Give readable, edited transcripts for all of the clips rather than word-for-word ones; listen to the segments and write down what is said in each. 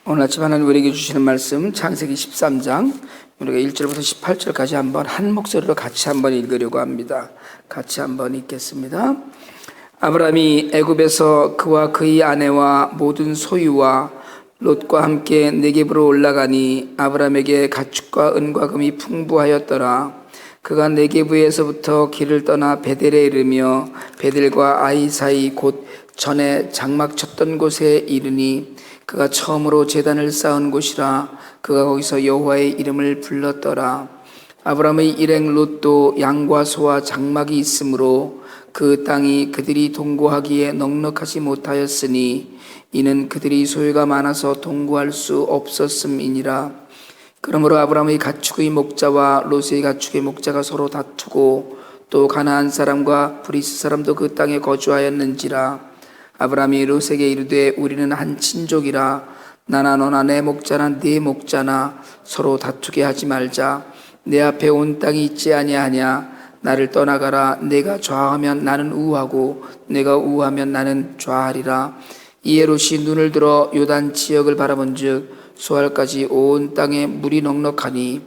오늘 아침 하나님 우리에게 주시는 말씀 창세기 13장 우리가 1절부터 18절까지 한 목소리로 같이 한번 읽으려고 합니다. 같이 한번 읽겠습니다. 아브라함이 애굽에서 그와 그의 아내와 모든 소유와 롯과 함께 네겝으로 올라가니 아브라함에게 가축과 은과 금이 풍부하였더라. 그가 네겝에서부터 길을 떠나 베델에 이르며 베델과 아이 사이 곧 전에 장막 쳤던 곳에 이르니 그가 처음으로 제단을 쌓은 곳이라. 그가 거기서 여호와의 이름을 불렀더라. 아브라함의 일행 롯도 양과 소와 장막이 있으므로 그 땅이 그들이 동거하기에 넉넉하지 못하였으니 이는 그들이 소유가 많아서 동거할 수 없었음이니라. 그러므로 아브라함의 가축의 목자와 롯의 가축의 목자가 서로 다투고 또 가나안 사람과 브리스 사람도 그 땅에 거주하였는지라. 아브라함이 롯에게 이르되 우리는 한 친족이라. 나나 너나 내 목자나 네 목자나 서로 다투게 하지 말자. 내 앞에 온 땅이 있지 아니하냐. 나를 떠나가라. 내가 좌하면 나는 우하고 내가 우하면 나는 좌하리라. 이에 롯이 눈을 들어 요단 지역을 바라본즉 수알까지 온 땅에 물이 넉넉하니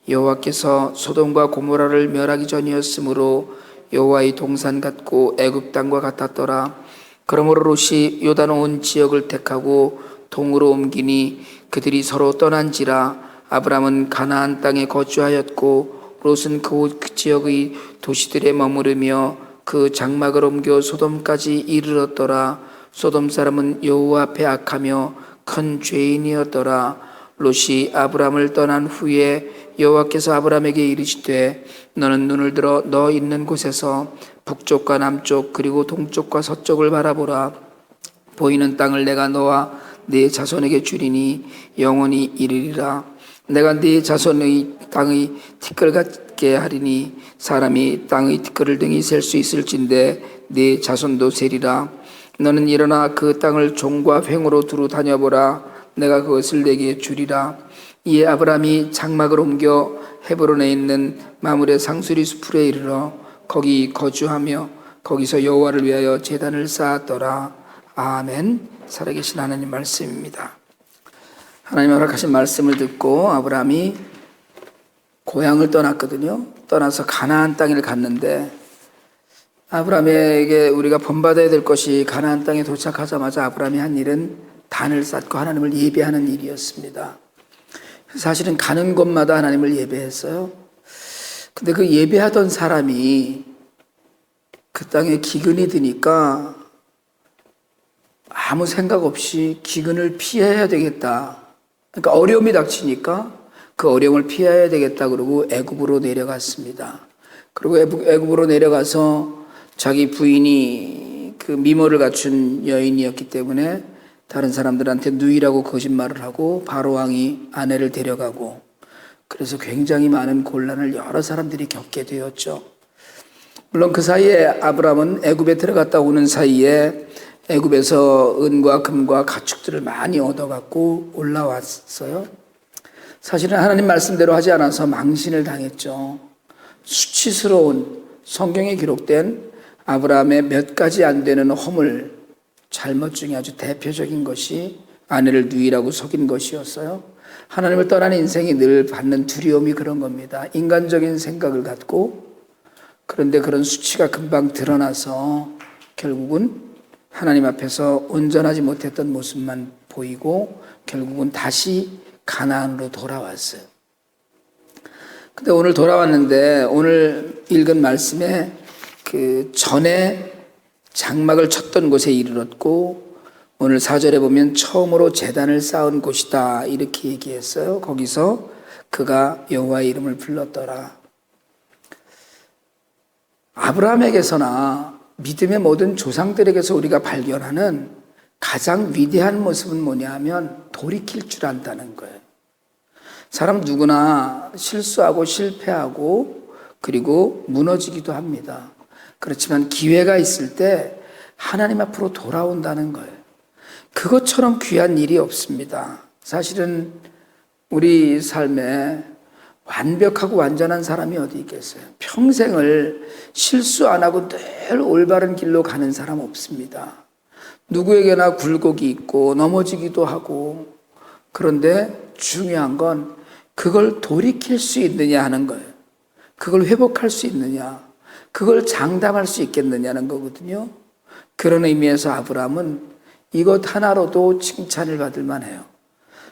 여호와께서 소돔과 고모라를 멸하기 전이었으므로 여호와의 동산 같고 애굽 땅과 같았더라. 그러므로 롯이 요단 온 지역을 택하고 동으로 옮기니 그들이 서로 떠난지라. 아브람은 가나안 땅에 거주하였고 롯은 그 지역의 도시들에 머무르며 그 장막을 옮겨 소돔까지 이르렀더라. 소돔 사람은 여호와 앞에 악하며 큰 죄인이었더라. 롯이 아브람을 떠난 후에 여호와께서 아브람에게 이르시되 너는 눈을 들어 너 있는 곳에서 북쪽과 남쪽 그리고 동쪽과 서쪽을 바라보라. 보이는 땅을 내가 너와 네 자손에게 주리니 영원히 이르리라. 내가 네 자손의 땅의 티끌 같게 하리니 사람이 땅의 티끌을 등이 셀 수 있을진데 네 자손도 세리라. 너는 일어나 그 땅을 종과 횡으로 두루 다녀보라. 내가 그것을 내게 주리라. 이에 아브람이 장막을 옮겨 헤브론에 있는 마므레 상수리 수풀에 이르러 거기 거주하며 거기서 여호와를 위하여 제단을 쌓았더라. 아멘. 살아계신 하나님 말씀입니다. 하나님 허락하신 말씀을 듣고 아브람이 고향을 떠났거든요. 떠나서 가나안 땅을 갔는데 아브람에게 우리가 본받아야 될 것이 가나안 땅에 도착하자마자 아브람이 한 일은 단을 쌓고 하나님을 예배하는 일이었습니다. 사실은 가는 곳마다 하나님을 예배했어요. 근데 그 예배하던 사람이 그 땅에 기근이 드니까 아무 생각 없이 기근을 피해야 되겠다. 그러니까 어려움이 닥치니까 그 어려움을 피해야 되겠다 그러고 애굽으로 내려갔습니다. 그리고 애굽으로 내려가서 자기 부인이 그 미모를 갖춘 여인이었기 때문에 다른 사람들한테 누이라고 거짓말을 하고 바로 왕이 아내를 데려가고 그래서 굉장히 많은 곤란을 여러 사람들이 겪게 되었죠. 물론 그 사이에 아브람은 애굽에 들어갔다 오는 사이에 애굽에서 은과 금과 가축들을 많이 얻어갖고 올라왔어요. 사실은 하나님 말씀대로 하지 않아서 망신을 당했죠. 수치스러운 성경에 기록된 아브라함의 몇 가지 안 되는 허물, 잘못 중에 아주 대표적인 것이 아내를 누이라고 속인 것이었어요. 하나님을 떠난 인생이 늘 받는 두려움이 그런 겁니다. 인간적인 생각을 갖고 그런데 그런 수치가 금방 드러나서 결국은 하나님 앞에서 온전하지 못했던 모습만 보이고 결국은 다시 가나안으로 돌아왔어요. 근데 오늘 돌아왔는데 오늘 읽은 말씀에 그 전에 장막을 쳤던 곳에 이르렀고 오늘 4절에 보면 처음으로 제단을 쌓은 곳이다 이렇게 얘기했어요. 거기서 그가 여호와의 이름을 불렀더라. 아브라함에게서나 믿음의 모든 조상들에게서 우리가 발견하는 가장 위대한 모습은 뭐냐 하면 돌이킬 줄 안다는 거예요. 사람 누구나 실수하고 실패하고 그리고 무너지기도 합니다. 그렇지만 기회가 있을 때 하나님 앞으로 돌아온다는 거예요. 그것처럼 귀한 일이 없습니다. 사실은 우리 삶에 완벽하고 완전한 사람이 어디 있겠어요? 평생을 실수 안 하고 늘 올바른 길로 가는 사람 없습니다. 누구에게나 굴곡이 있고 넘어지기도 하고 그런데 중요한 건 그걸 돌이킬 수 있느냐 하는 거예요. 그걸 회복할 수 있느냐, 그걸 장담할 수 있겠느냐는 거거든요. 그런 의미에서 아브라함은 이것 하나로도 칭찬을 받을 만해요.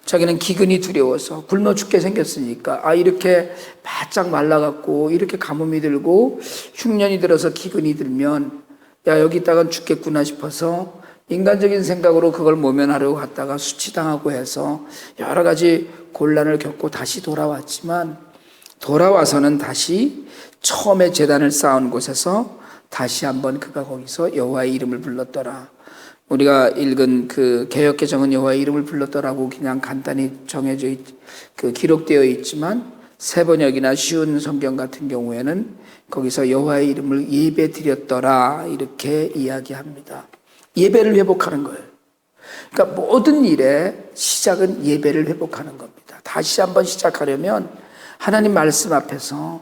자기는 기근이 두려워서 굶어 죽게 생겼으니까 이렇게 바짝 말라갖고 이렇게 가뭄이 들고 흉년이 들어서 기근이 들면 여기 있다간 죽겠구나 싶어서 인간적인 생각으로 그걸 모면하려고 갔다가 수치당하고 해서 여러 가지 곤란을 겪고 다시 돌아왔지만, 돌아와서는 다시 처음에 제단을 쌓은 곳에서 다시 한번 그가 거기서 여호와의 이름을 불렀더라. 우리가 읽은 그 개역개정은 여호와의 이름을 불렀더라고 그냥 간단히 정해져 기록되어 있지만, 새 번역이나 쉬운 성경 같은 경우에는 거기서 여호와의 이름을 예배 드렸더라 이렇게 이야기합니다. 예배를 회복하는 거예요. 그러니까 모든 일의 시작은 예배를 회복하는 겁니다. 다시 한번 시작하려면 하나님 말씀 앞에서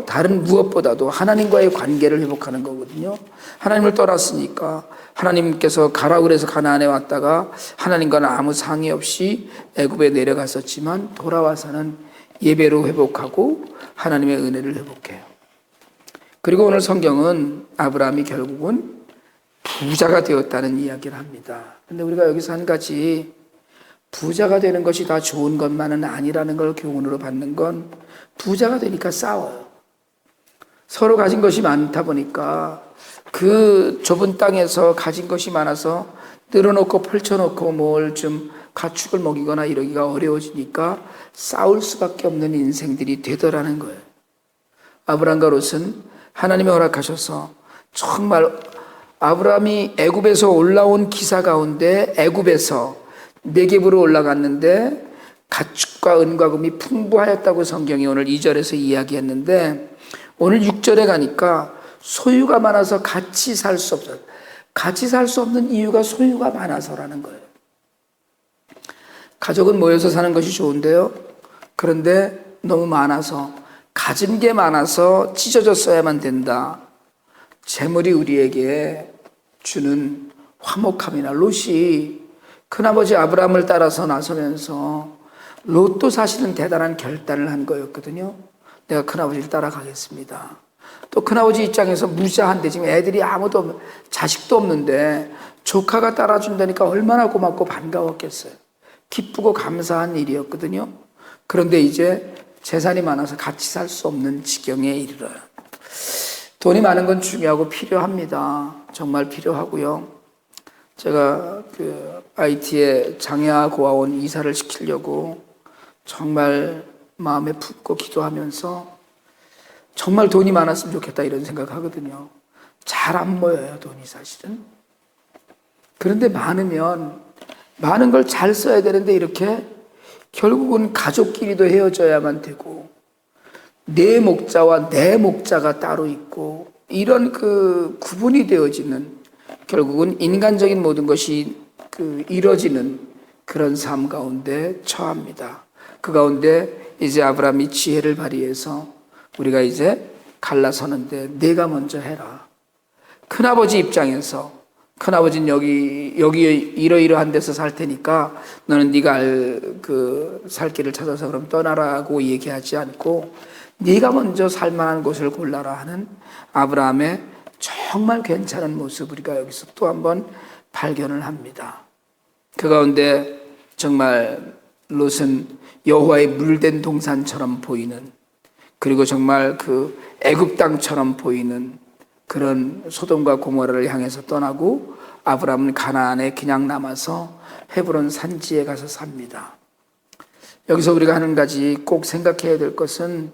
다른 무엇보다도 하나님과의 관계를 회복하는 거거든요. 하나님을 떠났으니까 하나님께서 가라 그래서 가나안에 왔다가 하나님과는 아무 상의 없이 애굽에 내려갔었지만 돌아와서는 예배로 회복하고 하나님의 은혜를 회복해요. 그리고 오늘 성경은 아브라함이 결국은 부자가 되었다는 이야기를 합니다. 근데 우리가 여기서 한 가지, 부자가 되는 것이 다 좋은 것만은 아니라는 걸 교훈으로 받는 건, 부자가 되니까 싸워요. 서로 가진 것이 많다 보니까 그 좁은 땅에서 가진 것이 많아서 늘어놓고 펼쳐놓고 뭘 좀 가축을 먹이거나 이러기가 어려워지니까 싸울 수밖에 없는 인생들이 되더라는 거예요. 아브라함과 롯은 하나님이 허락하셔서 정말 아브라함이 애굽에서 올라온 기사 가운데 애굽에서 네겝으로 올라갔는데 가축과 은과 금이 풍부하였다고 성경이 오늘 2절에서 이야기했는데, 오늘 6절에 가니까 소유가 많아서 같이 살 수 없어요. 같이 살 수 없는 이유가 소유가 많아서라는 거예요. 가족은 모여서 사는 것이 좋은데요, 그런데 너무 많아서, 가진 게 많아서 찢어졌어야만 된다. 재물이 우리에게 주는 화목함이나, 롯이 큰아버지 아브라함을 따라서 나서면서 롯도 사실은 대단한 결단을 한 거였거든요. 내가 큰아버지를 따라가겠습니다. 또 큰아버지 입장에서 무자한데 지금 애들이 아무도 자식도 없는데 조카가 따라준다니까 얼마나 고맙고 반가웠겠어요. 기쁘고 감사한 일이었거든요. 그런데 이제 재산이 많아서 같이 살 수 없는 지경에 이르러요. 돈이 많은 건 중요하고 필요합니다. 정말 필요하고요. 제가 IT에 장애아 고아원 이사를 시키려고 정말 마음에 품고 기도하면서 정말 돈이 많았으면 좋겠다 이런 생각하거든요. 잘 안 모여요, 돈이 사실은. 그런데 많으면 많은 걸 잘 써야 되는데 이렇게 결국은 가족끼리도 헤어져야만 되고, 내 목자와 내 목자가 따로 있고, 이런 구분이 되어지는, 결국은 인간적인 모든 것이 이뤄지는 그런 삶 가운데 처합니다. 그 가운데 이제 아브라함이 지혜를 발휘해서 우리가 이제 갈라서는데 내가 먼저 해라. 큰아버지 입장에서, 큰아버지는 여기 이러이러한 데서 살 테니까 너는 네가 살 길을 찾아서 그럼 떠나라고 얘기하지 않고 네가 먼저 살 만한 곳을 골라라 하는 아브라함의 정말 괜찮은 모습, 우리가 여기서 또 한번 발견을 합니다. 그 가운데 정말 롯은 여호와의 물된 동산처럼 보이는, 그리고 정말 애굽 땅처럼 보이는 그런 소돔과 고모라를 향해서 떠나고, 아브라함은 가나안에 그냥 남아서 헤브론 산지에 가서 삽니다. 여기서 우리가 한 가지 꼭 생각해야 될 것은,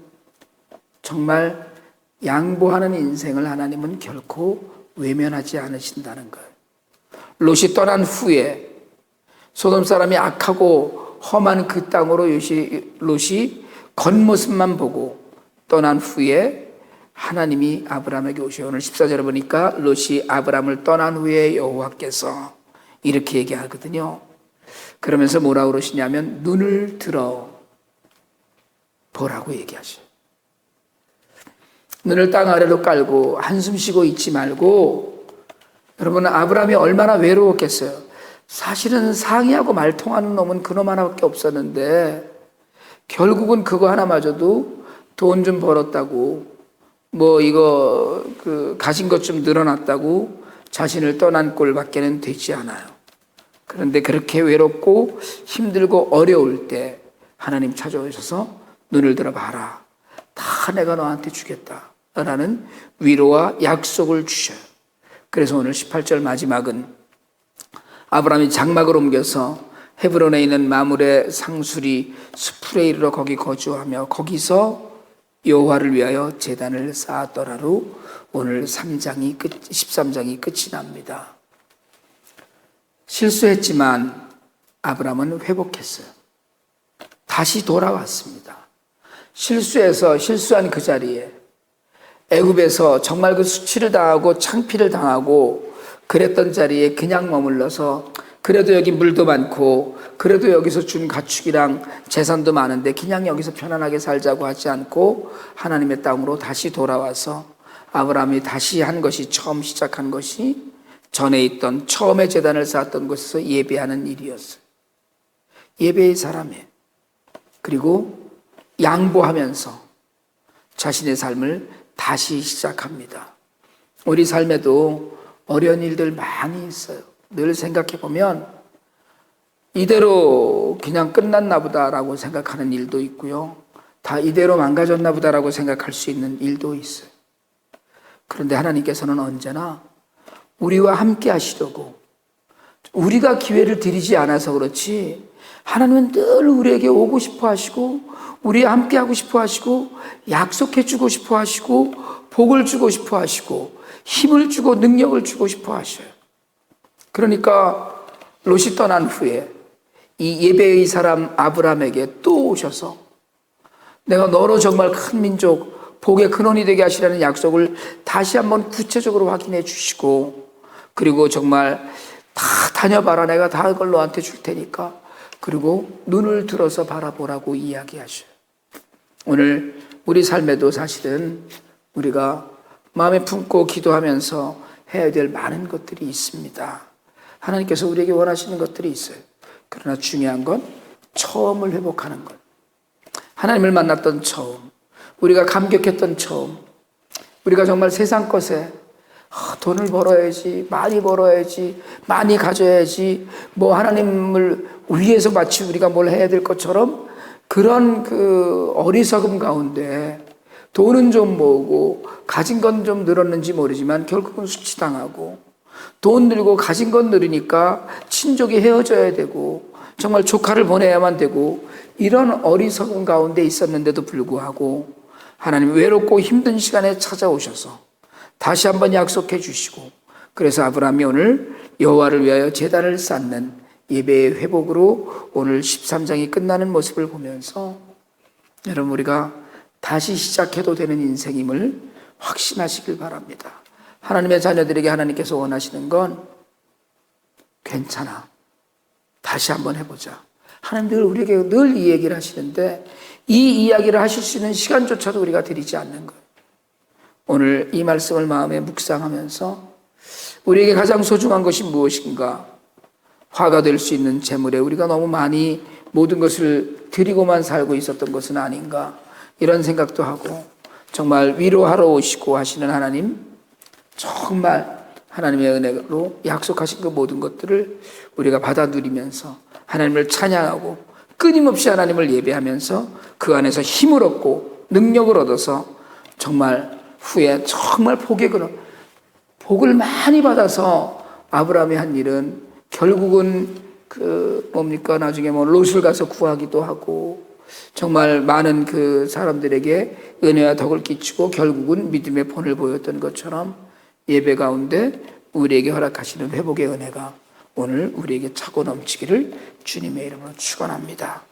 정말 양보하는 인생을 하나님은 결코 외면하지 않으신다는 거예요. 롯이 떠난 후에 소돔 사람이 악하고 험한 그 땅으로 롯이 겉모습만 보고 떠난 후에 하나님이 아브라함에게 오셔요. 오늘 14절에 보니까 롯이 아브라함을 떠난 후에 여호와께서 이렇게 얘기하거든요. 그러면서 뭐라고 그러시냐면 눈을 들어 보라고 얘기하셔요. 눈을 땅 아래로 깔고 한숨 쉬고 있지 말고, 여러분 아브라함이 얼마나 외로웠겠어요. 사실은 상의하고 말통하는 놈은 그놈 하나밖에 없었는데 결국은 그거 하나마저도 돈 좀 벌었다고 뭐 이거 가진 것 좀 늘어났다고 자신을 떠난 꼴밖에는 되지 않아요. 그런데 그렇게 외롭고 힘들고 어려울 때 하나님 찾아오셔서 눈을 들어봐라. 다 내가 너한테 주겠다 라는 위로와 약속을 주셔요. 그래서 오늘 18절 마지막은 아브라함이 장막을 옮겨서 헤브론에 있는 마므레 상수리 수풀에 이르러 거기 거주하며 거기서 여호와를 위하여 제단을 쌓았더라로 오늘 13장이 끝이 납니다. 실수했지만 아브라함은 회복했어요. 다시 돌아왔습니다. 실수한 그 자리에 애굽에서 정말 그 수치를 당하고 창피를 당하고 그랬던 자리에 그냥 머물러서 그래도 여기 물도 많고 그래도 여기서 준 가축이랑 재산도 많은데 그냥 여기서 편안하게 살자고 하지 않고 하나님의 땅으로 다시 돌아와서 아브라함이 다시 한 것이 처음 시작한 것이 전에 있던 처음에 제단을 쌓았던 곳에서 예배하는 일이었어요. 예배의 사람이에요. 그리고 양보하면서 자신의 삶을 다시 시작합니다. 우리 삶에도 어려운 일들 많이 있어요. 늘 생각해 보면 이대로 그냥 끝났나 보다라고 생각하는 일도 있고요. 다 이대로 망가졌나 보다라고 생각할 수 있는 일도 있어요. 그런데 하나님께서는 언제나 우리와 함께 하시려고 우리가 기회를 드리지 않아서 그렇지 하나님은 늘 우리에게 오고 싶어 하시고 우리와 함께 하고 싶어 하시고 약속해 주고 싶어 하시고 복을 주고 싶어 하시고 힘을 주고 능력을 주고 싶어 하셔요. 그러니까 롯이 떠난 후에 이 예배의 사람 아브라함에게 또 오셔서 내가 너로 정말 큰 민족 복의 근원이 되게 하시라는 약속을 다시 한번 구체적으로 확인해 주시고 그리고 정말 다 다녀봐라 내가 다 그걸 너한테 줄 테니까 그리고 눈을 들어서 바라보라고 이야기하셔요. 오늘 우리 삶에도 사실은 우리가 마음에 품고 기도하면서 해야 될 많은 것들이 있습니다. 하나님께서 우리에게 원하시는 것들이 있어요. 그러나 중요한 건 처음을 회복하는 것. 하나님을 만났던 처음, 우리가 감격했던 처음, 우리가 정말 세상 것에 돈을 벌어야지, 많이 벌어야지, 많이 가져야지, 뭐 하나님을 위해서 마치 우리가 뭘 해야 될 것처럼 그런 그 어리석음 가운데 돈은 좀 모으고 가진 건 좀 늘었는지 모르지만 결국은 수치당하고 돈 늘고 가진 건 늘으니까 친족이 헤어져야 되고 정말 조카를 보내야만 되고 이런 어리석음 가운데 있었는데도 불구하고 하나님 외롭고 힘든 시간에 찾아오셔서 다시 한번 약속해 주시고 그래서 아브라함이 오늘 여호와를 위하여 제단을 쌓는 예배의 회복으로 오늘 13장이 끝나는 모습을 보면서 여러분 우리가 다시 시작해도 되는 인생임을 확신하시길 바랍니다. 하나님의 자녀들에게 하나님께서 원하시는 건 괜찮아. 다시 한번 해보자. 하나님 늘 우리에게 늘 이 얘기를 하시는데 이 이야기를 하실 수 있는 시간조차도 우리가 드리지 않는 거예요. 오늘 이 말씀을 마음에 묵상하면서 우리에게 가장 소중한 것이 무엇인가? 화가 될 수 있는 재물에 우리가 너무 많이 모든 것을 드리고만 살고 있었던 것은 아닌가? 이런 생각도 하고 정말 위로하러 오시고 하시는 하나님 정말 하나님의 은혜로 약속하신 그 모든 것들을 우리가 받아 누리면서 하나님을 찬양하고 끊임없이 하나님을 예배하면서 그 안에서 힘을 얻고 능력을 얻어서 정말 후에 정말 복을 많이 받아서 아브라함이 한 일은 결국은 나중에 롯을 가서 구하기도 하고 정말 많은 그 사람들에게 은혜와 덕을 끼치고 결국은 믿음의 본을 보였던 것처럼 예배 가운데 우리에게 허락하시는 회복의 은혜가 오늘 우리에게 차고 넘치기를 주님의 이름으로 축원합니다.